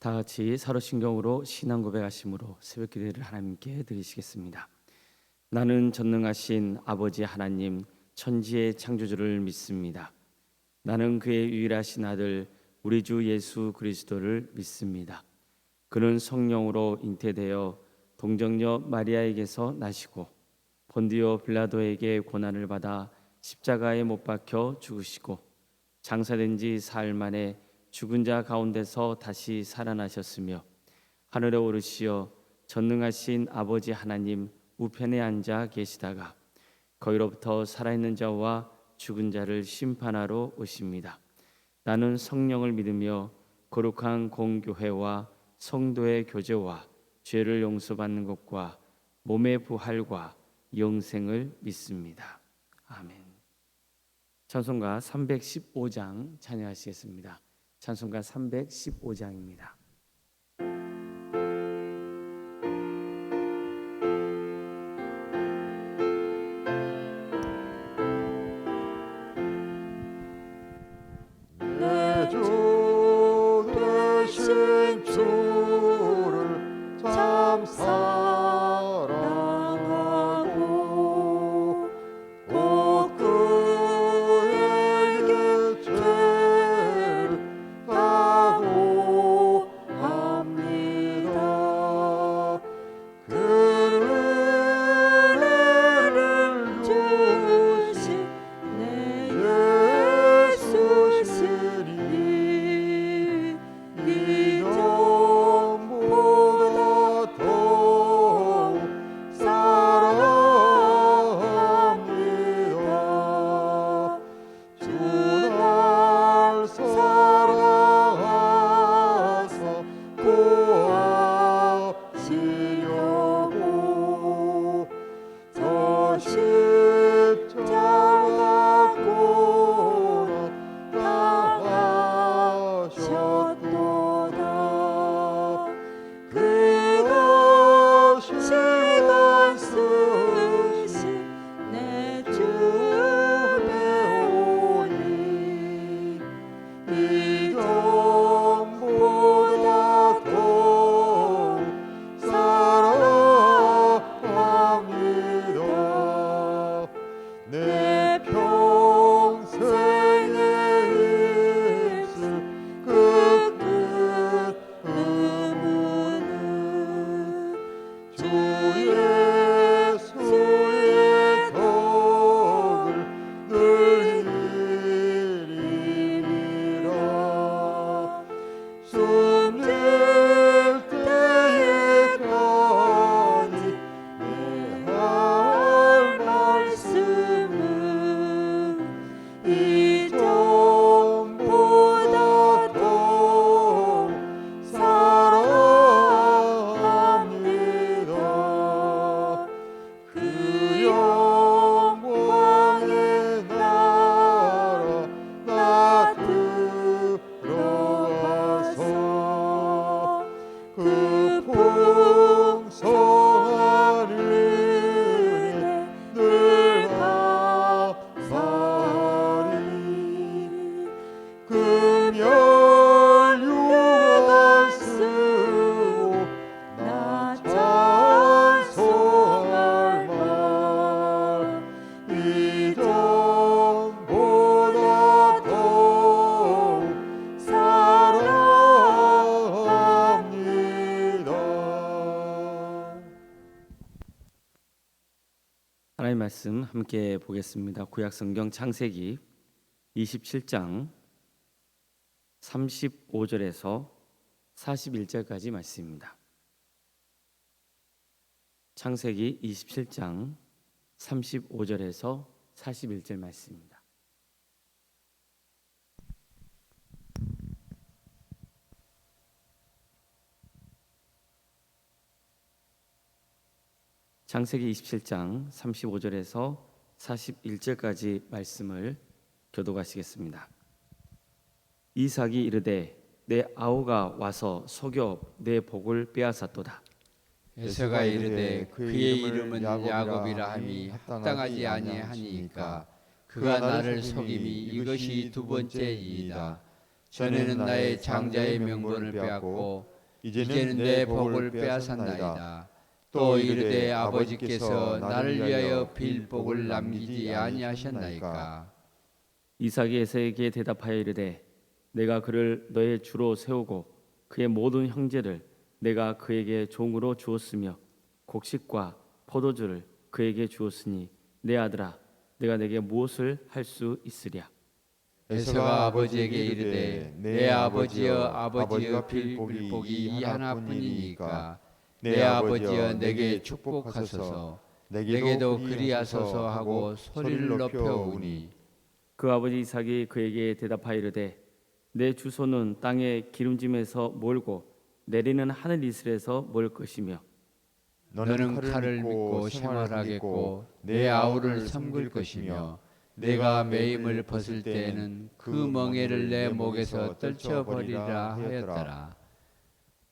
다 같이 사도신경으로 신앙 고백하심으로 새벽 기도를 하나님께 드리시겠습니다. 나는 전능하신 아버지 하나님 천지의 창조주를 믿습니다. 나는 그의 유일하신 아들 우리 주 예수 그리스도를 믿습니다. 그는 성령으로 잉태되어 동정녀 마리아에게서 나시고 본디오 빌라도에게 고난을 받아 십자가에 못 박혀 죽으시고 장사된 지 사흘 만에 죽은 자 가운데서 다시 살아나셨으며 하늘에 오르시어 전능하신 아버지 하나님 우편에 앉아 계시다가 거기로부터 살아있는 자와 죽은 자를 심판하러 오십니다. 나는 성령을 믿으며 거룩한 공교회와 성도의 교제와 죄를 용서받는 것과 몸의 부활과 영생을 믿습니다. 아멘. 찬송가 315장 찬양하시겠습니다. 찬송가 315장입니다. 내 주 되신 주를 참 사랑하고 곧 그에게 죄를 다고 합니다. 그를 은혜를 주신 내 예수시니 이전보다 더욱 사랑합니다. 주 날 사랑하사 구하시려고 저 십자가 고나 당하셨도다. 그가 시간 쓰신 내 주의 오니 이전보다 더욱 사랑합니다. 내 평생에 있을 그 끝 의무는 주 예수의 덕을 늘 이리라. 숨질 때에까지 내 할 말씀은 이전보다 더욱 사랑합니다. 그 영광의 나라 나 들어가서 그 풍성한 은혜 늘 감사하리. 금연유한 쓰고 나 찬송할 말 이전보다 더욱 사랑합니다. 하나님의 말씀 함께 보겠습니다. 구약성경 창세기 27장 35절에서 41절까지 말씀입니다. 창세기 27장 35절에서 41절 말씀입니다. 창세기 27장 35절에서 41절까지 말씀을 교독하시겠습니다. 이삭이 이르되 내 아우가 와서 속여 내 복을 빼앗았도다. 에서가 이르되 그의 이름은 야곱이라 함이 합당하지 아니하니까 그가 나를 속임이 이것이 두 번째이다. 전에는 나의 장자의 명분을 빼앗고 이제는 내 복을 빼앗았나이다. 또 이르되 아버지께서 나를 위하여 빌 복을 남기지 아니하셨나이까. 이삭이 에서에게 대답하여 이르되 내가 그를 너의 주로 세우고 그의 모든 형제를 내가 그에게 종으로 주었으며 곡식과 포도주를 그에게 주었으니 내 아들아 내가 내게 무엇을 할 수 있으랴. 에서가 아버지에게 이르되 내 아버지여 빌 복이 이 하나뿐이니까 내 아버지여 내게 축복하소서 내게도 그리하소서 하고 소리를 높여 우니. 그 아버지 이삭이 그에게 대답하여 이르되 내 주소는 땅의 기름짐에서 몰고 내리는 하늘 이슬에서 몰 것이며 너는 칼을 믿고 생활하겠고 내 아우를 섬길 것이며 내가 매임을 벗을 때에는 그 멍에를 내 목에서 떨쳐버리라 하였더라.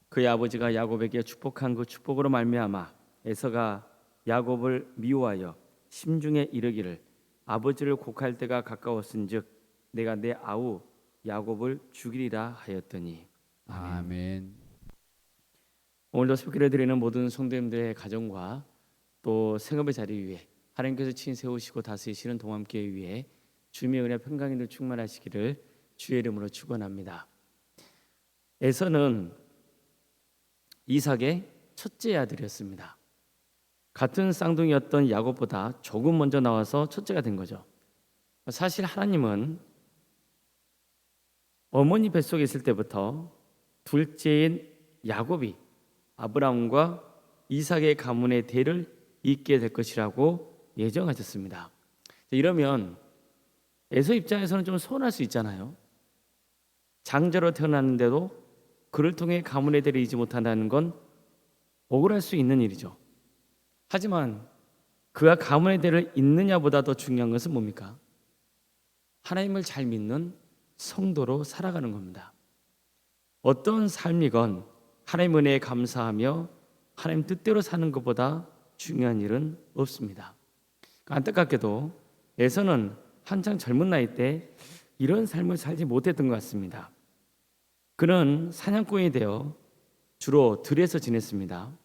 그의 아버지가 야곱에게 축복한 그 축복으로 말미암아 에서가 야곱을 미워하여 심중에 이르기를 아버지를 곡할 때가 가까웠은즉 내가 내 아우 야곱을 죽이리라 하였더니. 아멘. 오늘도 새벽기를 드리는 모든 성도님들의 가정과 또 생업의 자리 위에 하나님께서 친 세우시고 다스리시는 동함교회 위에 주님의 은혜 평강인들 충만하시기를 주의 이름으로 축원합니다. 에서는 이삭의 첫째 아들이었습니다. 같은 쌍둥이였던 야곱보다 조금 먼저 나와서 첫째가 된 거죠. 사실 하나님은 어머니 뱃속에 있을 때부터 둘째인 야곱이 아브라함과 이삭의 가문의 대를 잇게 될 것이라고 예정하셨습니다. 이러면 에서 입장에서는 좀 서운할 수 있잖아요. 장자로 태어났는데도 그를 통해 가문의 대를 잇지 못한다는 건 억울할 수 있는 일이죠. 하지만 그가 가문의 대를 잇느냐보다 더 중요한 것은 뭡니까? 하나님을 잘 믿는 성도로 살아가는 겁니다. 어떤 삶이건 하나님 은혜에 감사하며 하나님 뜻대로 사는 것보다 중요한 일은 없습니다. 안타깝게도 에서는 한창 젊은 나이 때 이런 삶을 살지 못했던 것 같습니다. 그는 사냥꾼이 되어 주로 들에서 지냈습니다.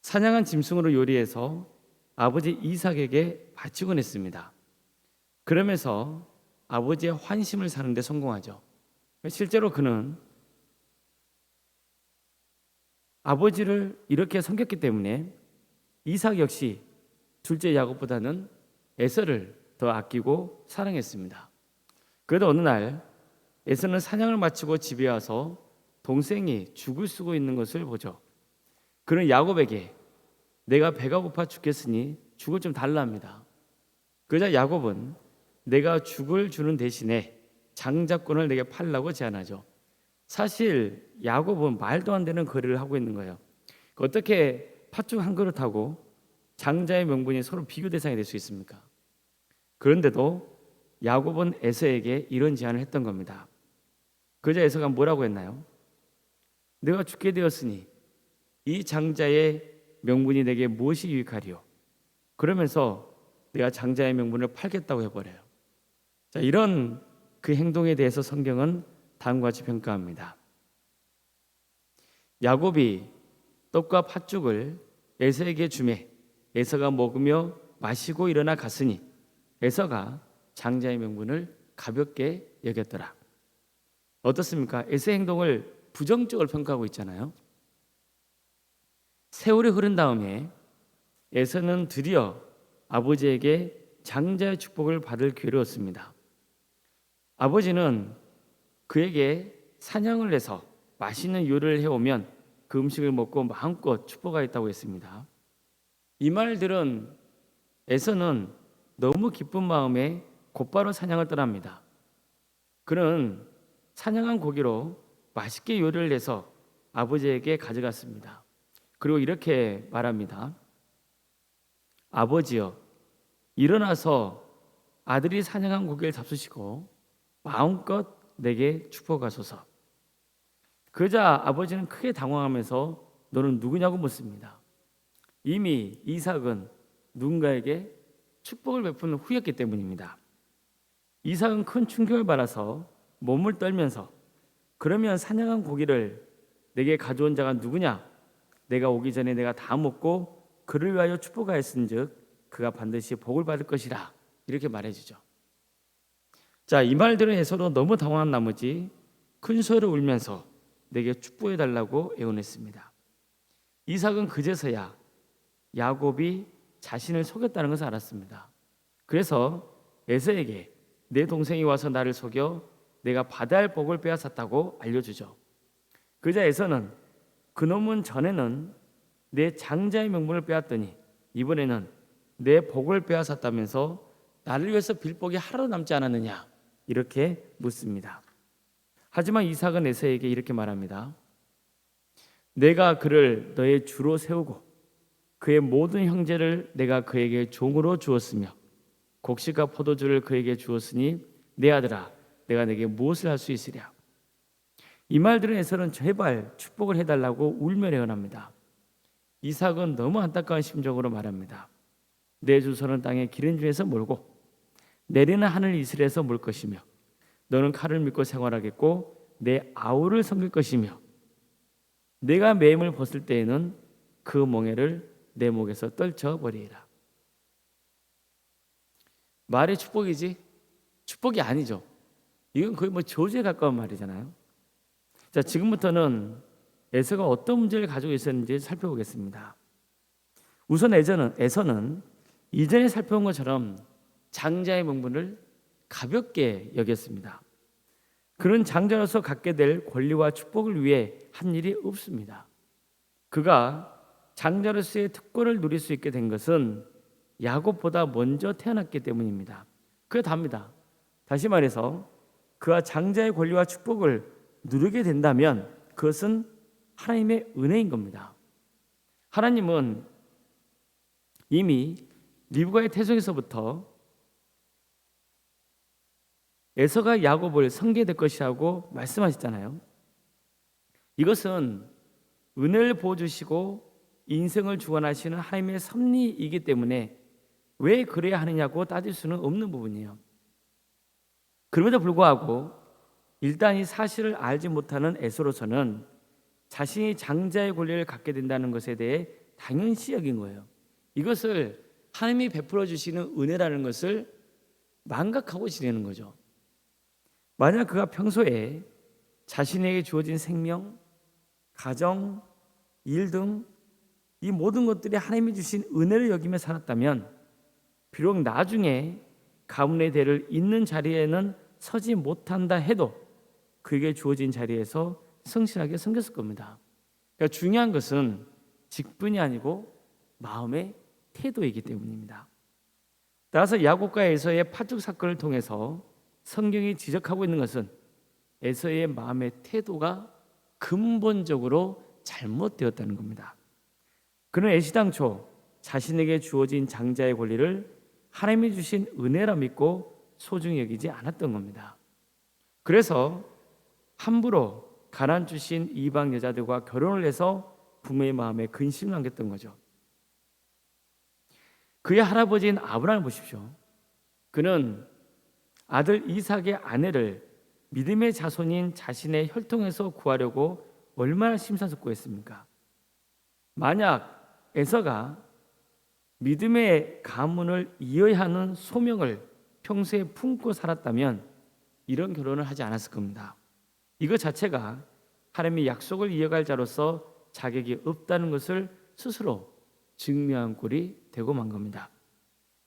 사냥한 짐승으로 요리해서 아버지 이삭에게 바치곤 했습니다. 그러면서 아버지의 환심을 사는 데 성공하죠. 실제로 그는 아버지를 이렇게 섬겼기 때문에 이삭 역시 둘째 야곱보다는 에서를 더 아끼고 사랑했습니다. 그래도 어느 날 에서는 사냥을 마치고 집에 와서 동생이 죽을 쓰고 있는 것을 보죠. 그는 야곱에게 내가 배가 고파 죽겠으니 죽을 좀 달라 합니다. 그러자 야곱은 내가 죽을 주는 대신에 장자권을 내게 팔라고 제안하죠. 사실 야곱은 말도 안 되는 거래를 하고 있는 거예요. 어떻게 팥죽 한 그릇하고 장자의 명분이 서로 비교 대상이 될 수 있습니까? 그런데도 야곱은 에서에게 이런 제안을 했던 겁니다. 그러자 에서가 뭐라고 했나요? 내가 죽게 되었으니 이 장자의 명분이 내게 무엇이 유익하리요? 그러면서 내가 장자의 명분을 팔겠다고 해버려요. 자, 이런 그 행동에 대해서 성경은 다음과 같이 평가합니다. 야곱이 떡과 팥죽을 에서에게 주매 에서가 먹으며 마시고 일어나 갔으니 에서가 장자의 명분을 가볍게 여겼더라. 어떻습니까? 에서의 행동을 부정적으로 평가하고 있잖아요. 세월이 흐른 다음에 에서는 드디어 아버지에게 장자의 축복을 받을 기회를 얻습니다. 아버지는 그에게 사냥을 해서 맛있는 요리를 해오면 그 음식을 먹고 마음껏 축복하겠다고 했습니다. 이 말들은 에서는 너무 기쁜 마음에 곧바로 사냥을 떠납니다. 그는 사냥한 고기로 맛있게 요리를 해서 아버지에게 가져갔습니다. 그리고 이렇게 말합니다. 아버지여, 일어나서 아들이 사냥한 고기를 잡수시고 마음껏 내게 축복하소서. 그러자 아버지는 크게 당황하면서 너는 누구냐고 묻습니다. 이미 이삭은 누군가에게 축복을 베푼 후였기 때문입니다. 이삭은 큰 충격을 받아서 몸을 떨면서 그러면 사냥한 고기를 내게 가져온 자가 누구냐? 내가 오기 전에 내가 다 먹고 그를 위하여 축복하였은즉 그가 반드시 복을 받을 것이라. 이렇게 말해주죠. 자, 이 말들은 에서도 너무 당황한 나머지 큰 소리로 울면서 내게 축복해달라고 애원했습니다. 이삭은 그제서야 야곱이 자신을 속였다는 것을 알았습니다. 그래서 에서에게 내 동생이 와서 나를 속여 내가 받아야 할 복을 빼앗았다고 알려주죠. 그자 에서는 그놈은 전에는 내 장자의 명분을 빼앗더니 이번에는 내 복을 빼앗았다면서 나를 위해서 빌 복이 하나도 남지 않았느냐, 이렇게 묻습니다. 하지만 이삭은 에서에게 이렇게 말합니다. 내가 그를 너의 주로 세우고 그의 모든 형제를 내가 그에게 종으로 주었으며 곡식과 포도주를 그에게 주었으니 내 아들아, 내가 내게 무엇을 할 수 있으랴. 이 말들은 에서는 제발 축복을 해달라고 울며 애원합니다. 이삭은 너무 안타까운 심정으로 말합니다. 내 주소는 땅의 기른중에서 몰고 내리는 하늘 이슬에서 몰 것이며 너는 칼을 믿고 생활하겠고 내 아우를 섬길 것이며 내가 매임을 벗을 때에는 그 멍에를 내 목에서 떨쳐버리리라. 말의 축복이지 축복이 아니죠. 이건 거의 뭐 저주에 가까운 말이잖아요. 자, 지금부터는 에서가 어떤 문제를 가지고 있었는지 살펴보겠습니다. 우선 에서는 이전에 살펴본 것처럼 장자의 명분을 가볍게 여겼습니다. 그는 장자로서 갖게 될 권리와 축복을 위해 한 일이 없습니다. 그가 장자로서의 특권을 누릴 수 있게 된 것은 야곱보다 먼저 태어났기 때문입니다. 그게 답니다. 다시 말해서 그가 장자의 권리와 축복을 누리게 된다면 그것은 하나님의 은혜인 겁니다. 하나님은 이미 리브가의 태송에서부터 에서가 야곱을 섬기게 될 것이라고 말씀하셨잖아요. 이것은 은혜를 부어주시고 인생을 주관하시는 하나님의 섭리이기 때문에 왜 그래야 하느냐고 따질 수는 없는 부분이에요. 그럼에도 불구하고 일단 이 사실을 알지 못하는 에서로서는 자신이 장자의 권리를 갖게 된다는 것에 대해 당연시 여긴 거예요. 이것을 하나님이 베풀어 주시는 은혜라는 것을 망각하고 지내는 거죠. 만약 그가 평소에 자신에게 주어진 생명, 가정, 일 등 이 모든 것들이 하나님이 주신 은혜를 여기며 살았다면 비록 나중에 가문의 대를 잇는 자리에는 서지 못한다 해도 그에게 주어진 자리에서 성실하게 섬겼을 겁니다. 그러니까 중요한 것은 직분이 아니고 마음의 태도이기 때문입니다. 따라서 야곱과 에서의 파죽 사건을 통해서 성경이 지적하고 있는 것은 에서의 마음의 태도가 근본적으로 잘못되었다는 겁니다. 그는 애시당초 자신에게 주어진 장자의 권리를 하나님이 주신 은혜라 믿고 소중히 여기지 않았던 겁니다. 그래서 함부로 가난 주신 이방 여자들과 결혼을 해서 부모의 마음에 근심을 안겼던 거죠. 그의 할아버지인 아브라함을 보십시오. 그는 아들 이삭의 아내를 믿음의 자손인 자신의 혈통에서 구하려고 얼마나 심사숙고했습니까? 만약 에서가 믿음의 가문을 이어야 하는 소명을 평소에 품고 살았다면 이런 결혼을 하지 않았을 겁니다. 이것 자체가 하나님의 약속을 이어갈 자로서 자격이 없다는 것을 스스로 증명한 꼴이 되고 만 겁니다.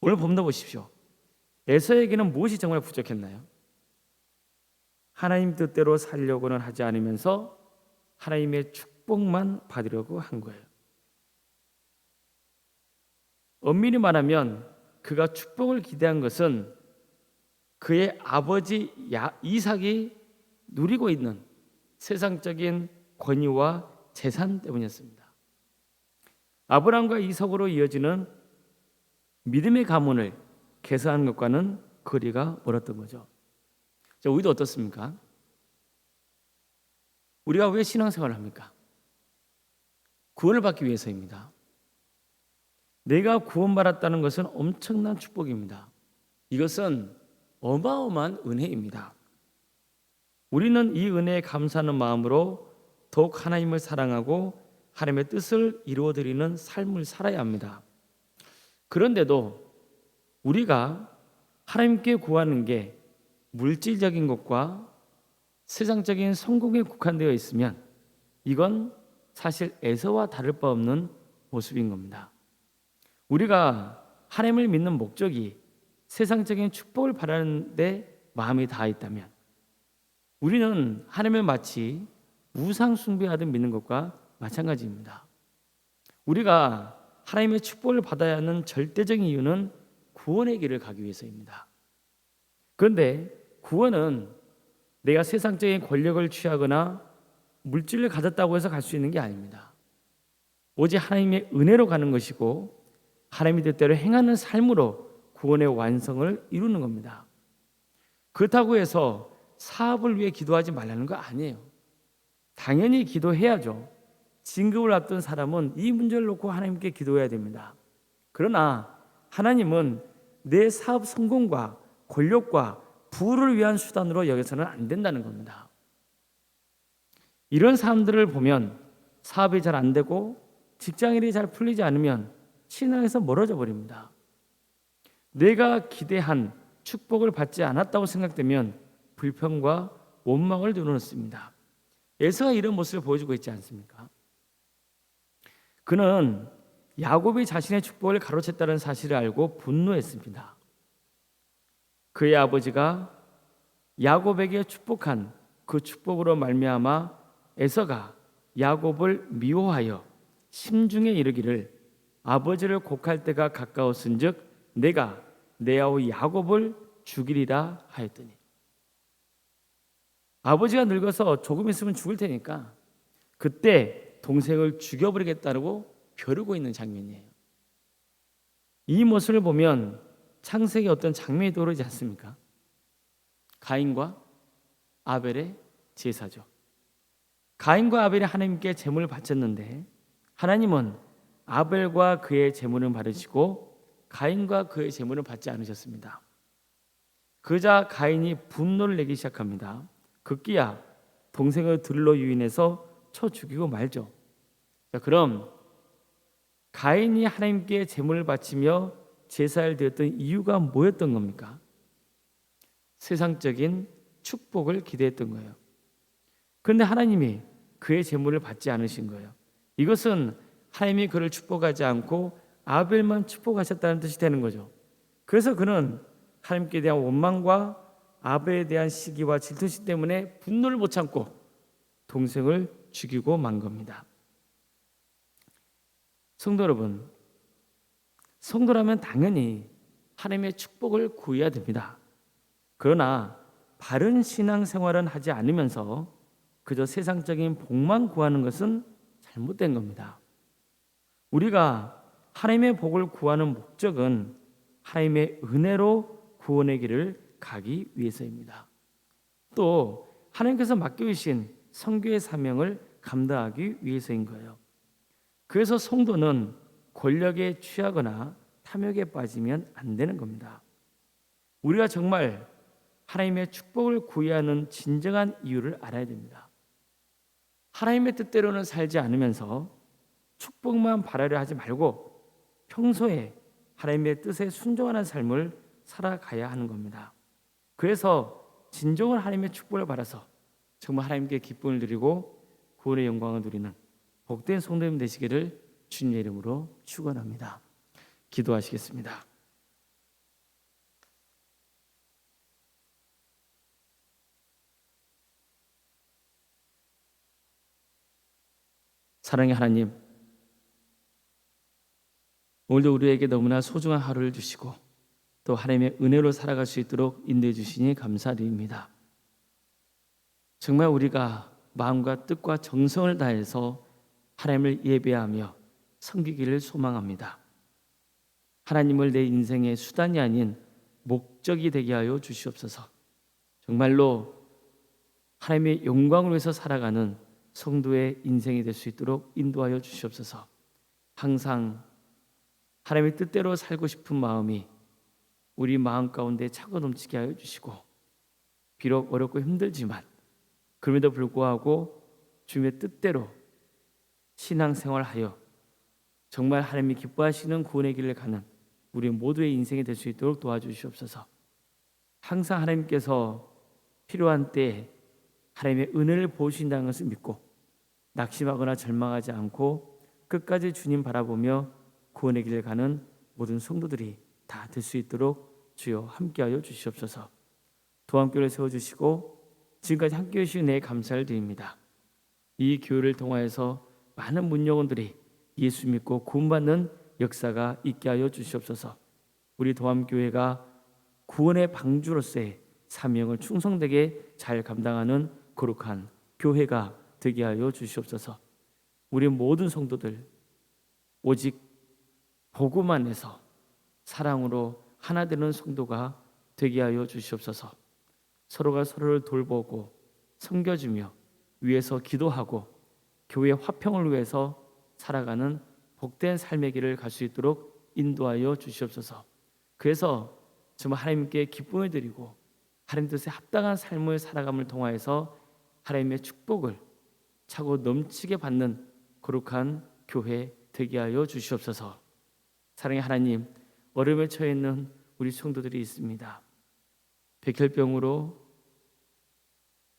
오늘 본문 보십시오. 에서에게는 무엇이 정말 부족했나요? 하나님 뜻대로 살려고는 하지 않으면서 하나님의 축복만 받으려고 한 거예요. 엄밀히 말하면 그가 축복을 기대한 것은 그의 아버지 이삭이 누리고 있는 세상적인 권위와 재산 때문이었습니다. 아브라함과 이삭으로 이어지는 믿음의 가문을 개선하는 것과는 거리가 멀었던 거죠. 자, 우리도 어떻습니까? 우리가 왜 신앙생활을 합니까? 구원을 받기 위해서입니다. 내가 구원받았다는 것은 엄청난 축복입니다. 이것은 어마어마한 은혜입니다. 우리는 이 은혜에 감사하는 마음으로 더욱 하나님을 사랑하고 하나님의 뜻을 이루어드리는 삶을 살아야 합니다. 그런데도 우리가 하나님께 구하는 게 물질적인 것과 세상적인 성공에 국한되어 있으면 이건 사실 에서와 다를 바 없는 모습인 겁니다. 우리가 하나님을 믿는 목적이 세상적인 축복을 바라는 데 마음이 닿아 있다면 우리는 하나님을 마치 우상 숭배하듯 믿는 것과 마찬가지입니다. 우리가 하나님의 축복을 받아야 하는 절대적인 이유는 구원의 길을 가기 위해서입니다. 그런데 구원은 내가 세상적인 권력을 취하거나 물질을 가졌다고 해서 갈 수 있는 게 아닙니다. 오직 하나님의 은혜로 가는 것이고 하나님의 뜻대로 행하는 삶으로 구원의 완성을 이루는 겁니다. 그렇다고 해서 사업을 위해 기도하지 말라는 거 아니에요. 당연히 기도해야죠. 진급을 앞둔 사람은 이 문제를 놓고 하나님께 기도해야 됩니다. 그러나 하나님은 내 사업 성공과 권력과 부를 위한 수단으로 여기서는 안 된다는 겁니다. 이런 사람들을 보면 사업이 잘 안 되고 직장일이 잘 풀리지 않으면 신앙에서 멀어져 버립니다. 내가 기대한 축복을 받지 않았다고 생각되면 불평과 원망을 드러냈습니다. 에서가 이런 모습을 보여주고 있지 않습니까? 그는 야곱이 자신의 축복을 가로챘다는 사실을 알고 분노했습니다. 그의 아버지가 야곱에게 축복한 그 축복으로 말미암아 에서가 야곱을 미워하여 심중에 이르기를 아버지를 곡할 때가 가까웠은즉 내가 내 아우 야곱을 죽이리라 하였더니 아버지가 늙어서 조금 있으면 죽을 테니까 그때 동생을 죽여버리겠다고 벼르고 있는 장면이에요. 이 모습을 보면 창세기 어떤 장면이 떠오르지 않습니까? 가인과 아벨의 제사죠. 가인과 아벨이 하나님께 제물을 바쳤는데 하나님은 아벨과 그의 제물은 받으시고 가인과 그의 제물은 받지 않으셨습니다. 그러자 가인이 분노를 내기 시작합니다. 급기야 동생을 들로 유인해서 쳐 죽이고 말죠. 자, 그럼 가인이 하나님께 제물을 바치며 제사를 드렸던 이유가 뭐였던 겁니까? 세상적인 축복을 기대했던 거예요. 그런데 하나님이 그의 제물을 받지 않으신 거예요. 이것은 하나님이 그를 축복하지 않고 아벨만 축복하셨다는 뜻이 되는 거죠. 그래서 그는 하나님께 대한 원망과 아벨에 대한 시기와 질투심 때문에 분노를 못 참고 동생을 죽이고 만 겁니다. 성도 여러분, 성도라면 당연히 하나님의 축복을 구해야 됩니다. 그러나 바른 신앙생활은 하지 않으면서 그저 세상적인 복만 구하는 것은 잘못된 겁니다. 우리가 하나님의 복을 구하는 목적은 하나님의 은혜로 구원의 길을 가기 위해서입니다. 또 하나님께서 맡겨주신 선교의 사명을 감당하기 위해서인 거예요. 그래서 성도는 권력에 취하거나 탐욕에 빠지면 안 되는 겁니다. 우리가 정말 하나님의 축복을 구해야 하는 진정한 이유를 알아야 됩니다. 하나님의 뜻대로는 살지 않으면서 축복만 바라려 하지 말고 평소에 하나님의 뜻에 순종하는 삶을 살아가야 하는 겁니다. 그래서 진정한 하나님의 축복을 받아서 정말 하나님께 기쁨을 누리고 구원의 영광을 누리는 복된 성도님 되시기를 주님의 이름으로 축원합니다. 기도하시겠습니다. 사랑의 하나님, 오늘도 우리에게 너무나 소중한 하루를 주시고 또 하나님의 은혜로 살아갈 수 있도록 인도해 주시니 감사드립니다. 정말 우리가 마음과 뜻과 정성을 다해서 하나님을 예배하며 섬기기를 소망합니다. 하나님을 내 인생의 수단이 아닌 목적이 되게 하여 주시옵소서. 정말로 하나님의 영광을 위해서 살아가는 성도의 인생이 될 수 있도록 인도하여 주시옵소서. 항상 하나님의 뜻대로 살고 싶은 마음이 우리 마음 가운데 차고 넘치게 하여 주시고 비록 어렵고 힘들지만 그럼에도 불구하고 주님의 뜻대로 신앙생활하여 정말 하나님이 기뻐하시는 구원의 길을 가는 우리 모두의 인생이 될 수 있도록 도와주시옵소서. 항상 하나님께서 필요한 때에 하나님의 은혜를 보여주신다는 것을 믿고 낙심하거나 절망하지 않고 끝까지 주님 바라보며 구원의 길을 가는 모든 성도들이 다 될 수 있도록 주여 함께하여 주시옵소서. 도안교회를 세워주시고 지금까지 함께해 주신 은혜에 감사를 드립니다. 이 교회를 통하여서 많은 문영원들이 예수 믿고 구원받는 역사가 있게 하여 주시옵소서. 우리 도암교회가 구원의 방주로서의 사명을 충성되게 잘 감당하는 거룩한 교회가 되게 하여 주시옵소서. 우리 모든 성도들 오직 복음 안에서 사랑으로 하나 되는 성도가 되게 하여 주시옵소서. 서로가 서로를 돌보고 섬겨주며 위에서 기도하고 교회의 화평을 위해서 살아가는 복된 삶의 길을 갈 수 있도록 인도하여 주시옵소서. 그래서 정말 하나님께 기쁨을 드리고 하나님 뜻에 합당한 삶을 살아감을 통하여서 하나님의 축복을 차고 넘치게 받는 거룩한 교회 되게 하여 주시옵소서. 사랑의 하나님, 어려움에 처해 있는 우리 성도들이 있습니다. 백혈병으로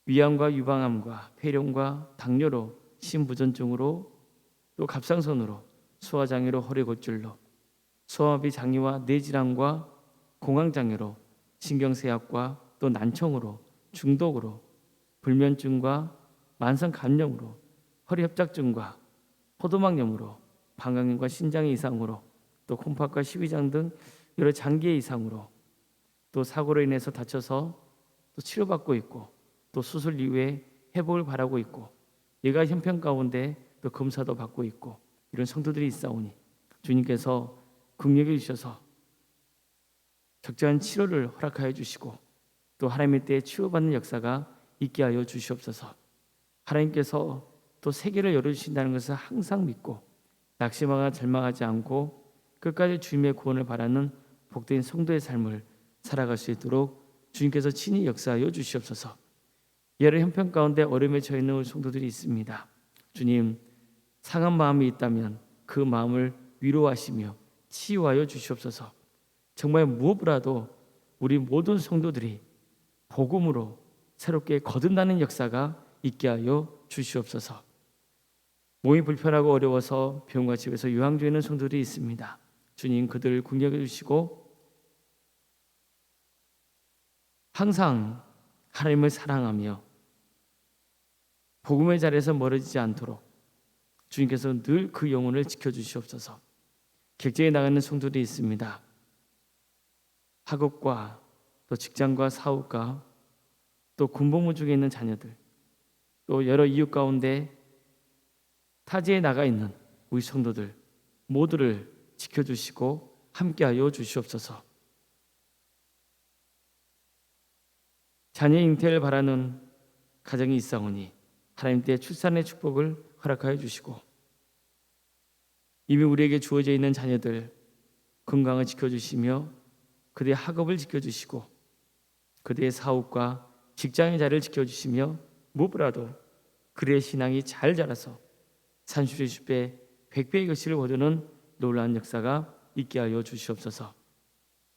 위암과 유방암과 폐렴과 당뇨로 심부전증으로 또 갑상선으로 소화장애로 허리골절로 소화마비 장애와 뇌질환과 공황장애로 신경쇠약과 또 난청으로 중독으로 불면증과 만성감염으로 허리협착증과 포도막염으로 방광염과 신장의 이상으로 또 콩팥과 십이장 등 여러 장기의 이상으로 또 사고로 인해서 다쳐서 또 치료받고 있고 또 수술 이후에 회복을 바라고 있고 예가 형편 가운데 또 검사도 받고 있고 이런 성도들이 있사오니 주님께서 긍휼히 주셔서 적절한 치료를 허락하여 주시고 또 하나님의 때에 치유받는 역사가 있게 하여 주시옵소서. 하나님께서 또 세계를 열어주신다는 것을 항상 믿고 낙심하거나 절망하지 않고 끝까지 주님의 구원을 바라는 복된 성도의 삶을 살아갈 수 있도록 주님께서 친히 역사하여 주시옵소서. 여러 형편 가운데 어려움에 처해 있는 우리 성도들이 있습니다. 주님, 상한 마음이 있다면 그 마음을 위로하시며 치유하여 주시옵소서. 정말 무엇보다도 우리 모든 성도들이 복음으로 새롭게 거듭나는 역사가 있게 하여 주시옵소서. 몸이 불편하고 어려워서 병원과 집에서 유황 중에 있는 성도들이 있습니다. 주님, 그들을 긍휼히 주시고 항상 하나님을 사랑하며 복음의 자리에서 멀어지지 않도록 주님께서 늘 그 영혼을 지켜주시옵소서. 객지에 나가는 성도들이 있습니다. 학업과 또 직장과 사업과 또 군복무 중에 있는 자녀들 또 여러 이웃 가운데 타지에 나가 있는 우리 성도들 모두를 지켜주시고 함께하여 주시옵소서. 자녀 잉태를 바라는 가정이 있사오니 하나님 때 출산의 축복을 허락하여 주시고 이미 우리에게 주어져 있는 자녀들 건강을 지켜주시며 그들의 학업을 지켜주시고 그들의 사업과 직장의 자리를 지켜주시며 무엇보다도 그들의 신앙이 잘 자라서 산수리 10배 100배의 것을 거두는 놀라운 역사가 있게 하여 주시옵소서.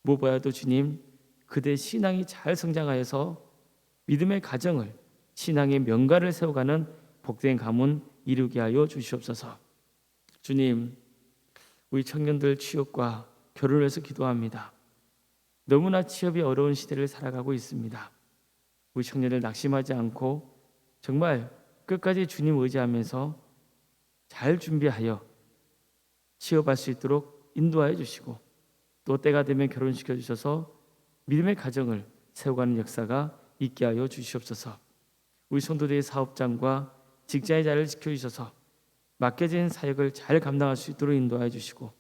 무엇보다도 주님, 그들의 신앙이 잘 성장하여서 믿음의 가정을 신앙의 명가를 세워가는 복된 가문 이루게 하여 주시옵소서. 주님, 우리 청년들 취업과 결혼을 해서 기도합니다. 너무나 취업이 어려운 시대를 살아가고 있습니다. 우리 청년들 낙심하지 않고 정말 끝까지 주님 의지하면서 잘 준비하여 취업할 수 있도록 인도하여 주시고 또 때가 되면 결혼시켜 주셔서 믿음의 가정을 세워가는 역사가 있게 하여 주시옵소서. 우리 성도들의 사업장과 직장의 자리를 지켜주셔서 맡겨진 사역을 잘 감당할 수 있도록 인도하여 주시고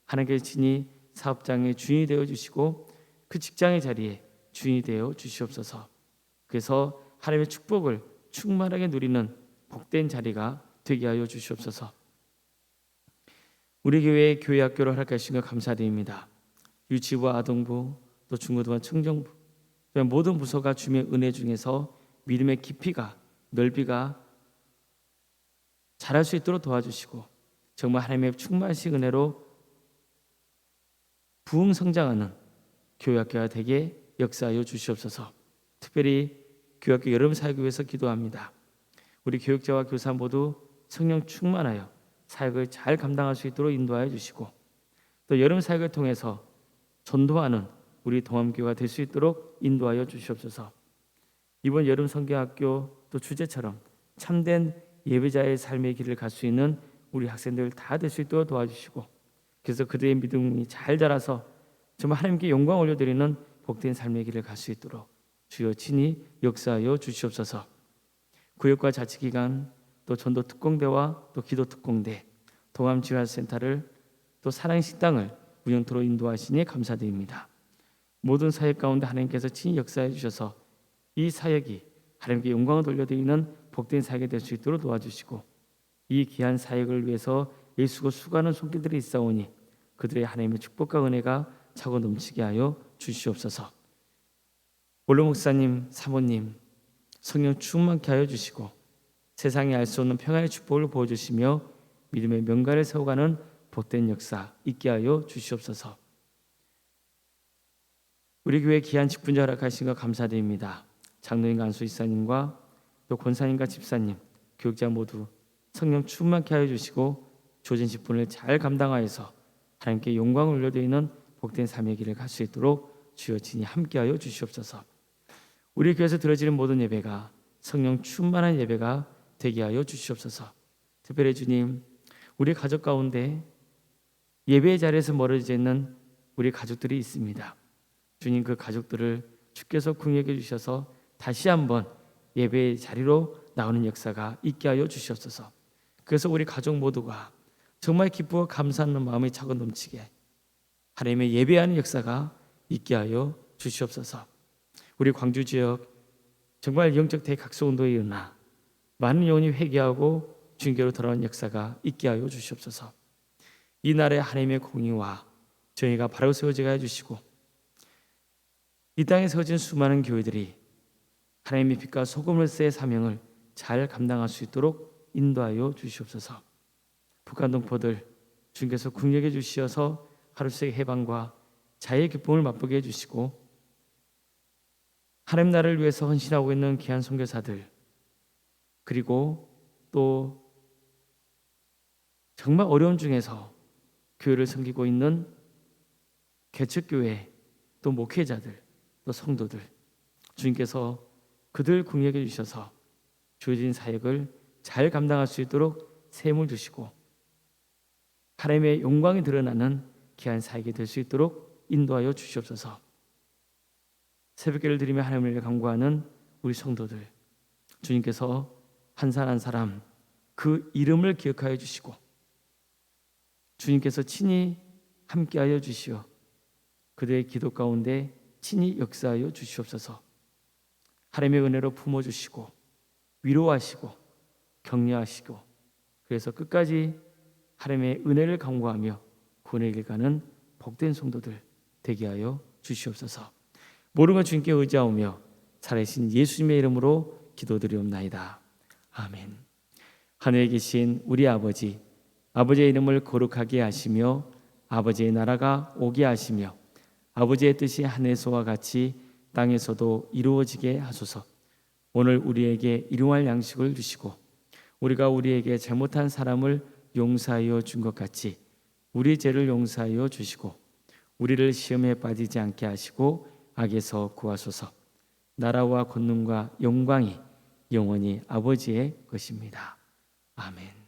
하나님께서 친히 사업장의 주인이 되어 주시고 그 직장의 자리에 주인이 되어 주시옵소서. 그래서 하나님의 축복을 충만하게 누리는 복된 자리가 되게 하여 주시옵소서. 우리 교회의 교회 학교를 허락하신 것 감사드립니다. 유치부와 아동부 또 중고등부 청정부 모든 부서가 주님의 은혜 중에서 믿음의 깊이가 넓이가 잘할 수 있도록 도와주시고 정말 하나님의 충만하신 은혜로 부흥 성장하는 교회학교가 되게 역사하여 주시옵소서. 특별히 교회학교 여름 사역을 위해서 기도합니다. 우리 교육자와 교사 모두 성령 충만하여 사역을 잘 감당할 수 있도록 인도하여 주시고 또 여름 사역을 통해서 전도하는 우리 동암교회가 될 수 있도록 인도하여 주시옵소서. 이번 여름 성경학교 또 주제처럼 참된 예배자의 삶의 길을 갈 수 있는 우리 학생들 다 될 수 있도록 도와주시고 그래서 그들의 믿음이 잘 자라서 정말 하나님께 영광 올려드리는 복된 삶의 길을 갈 수 있도록 주여 친히 역사하여 주시옵소서. 구역과 자치기관 또 전도 특공대와 또 기도 특공대 동암지원센터를 또 사랑식당을 운영토록 인도하시니 감사드립니다. 모든 사역 가운데 하나님께서 친히 역사해 주셔서 이 사역이 하나님께 영광을 돌려드리는 복된 사역이 될 수 있도록 도와주시고 이 귀한 사역을 위해서 애쓰고 수고하는 손길들이 있사오니 그들의 하나님의 축복과 은혜가 차고 넘치게 하여 주시옵소서. 원로 목사님, 사모님 성령 충만케 하여 주시고 세상에 알 수 없는 평안의 축복을 보여주시며 믿음의 명가를 세워가는 복된 역사 있게 하여 주시옵소서. 우리 교회 귀한 직분자 허락하신 것 감사드립니다. 장로님과 안수 이사님과 또 권사님과 집사님, 교육자 모두 성령 충만케 하여 주시고 조진 직분을 잘 감당하여서 하나님께 영광을 올려드리는 복된 삶의 길을 갈 수 있도록 주여 친히 함께하여 주시옵소서. 우리 교회에서 드려지는 모든 예배가 성령 충만한 예배가 되게 하여 주시옵소서. 특별히 주님, 우리 가족 가운데 예배의 자리에서 멀어져 있는 우리 가족들이 있습니다. 주님, 그 가족들을 주께서 긍휼히 주셔서 다시 한번 예배의 자리로 나오는 역사가 있게 하여 주시옵소서. 그래서 우리 가족 모두가 정말 기쁘고 감사하는 마음이 차고 넘치게 하나님의 예배하는 역사가 있게 하여 주시옵소서. 우리 광주 지역 정말 영적 대각소 운동에 일어나 많은 영혼이 회개하고 주님께로 돌아오는 역사가 있게 하여 주시옵소서. 이 나라의 하나님의 공의와 정의가 바로 세워지게 해주시고 이 땅에 세워진 수많은 교회들이 하나님의 빛과 소금을세의 사명을 잘 감당할 수 있도록 인도하여 주시옵소서. 북한 동포들 주님께서 긍휼히 주시어서 하루씩 해방과 자유의 기쁨을 맛보게 해주시고 하나님 나라를 위해서 헌신하고 있는 귀한 선교사들 그리고 또 정말 어려움 중에서 교회를 섬기고 있는 개척교회 또 목회자들 또 성도들 주님께서 그들 긍휼히 주셔서 주어진 사역을 잘 감당할 수 있도록 셈을 주시고 하나님의 영광이 드러나는 귀한 사역이 될 수 있도록 인도하여 주시옵소서. 새벽기를 드리며 하나님을 간구하는 우리 성도들 주님께서 한 사람 한 사람 그 이름을 기억하여 주시고 주님께서 친히 함께하여 주시어 그들의 기도 가운데 친히 역사하여 주시옵소서. 하나님의 은혜로 품어주시고 위로하시고 격려하시고 그래서 끝까지 하나님의 은혜를 간구하며 구원의 길 가는 복된 성도들 되게 하여 주시옵소서. 모든 것 주님께 의지하오며 살아계신 예수님의 이름으로 기도드리옵나이다. 아멘. 하늘에 계신 우리 아버지, 아버지의 이름을 거룩하게 하시며 아버지의 나라가 오게 하시며 아버지의 뜻이 하늘에서와 같이 땅에서도 이루어지게 하소서. 오늘 우리에게 일용할 양식을 주시고 우리가 우리에게 잘못한 사람을 용서하여 준 것 같이 우리 죄를 용서하여 주시고 우리를 시험에 빠지지 않게 하시고 악에서 구하소서. 나라와 권능과 영광이 영원히 아버지의 것입니다. 아멘.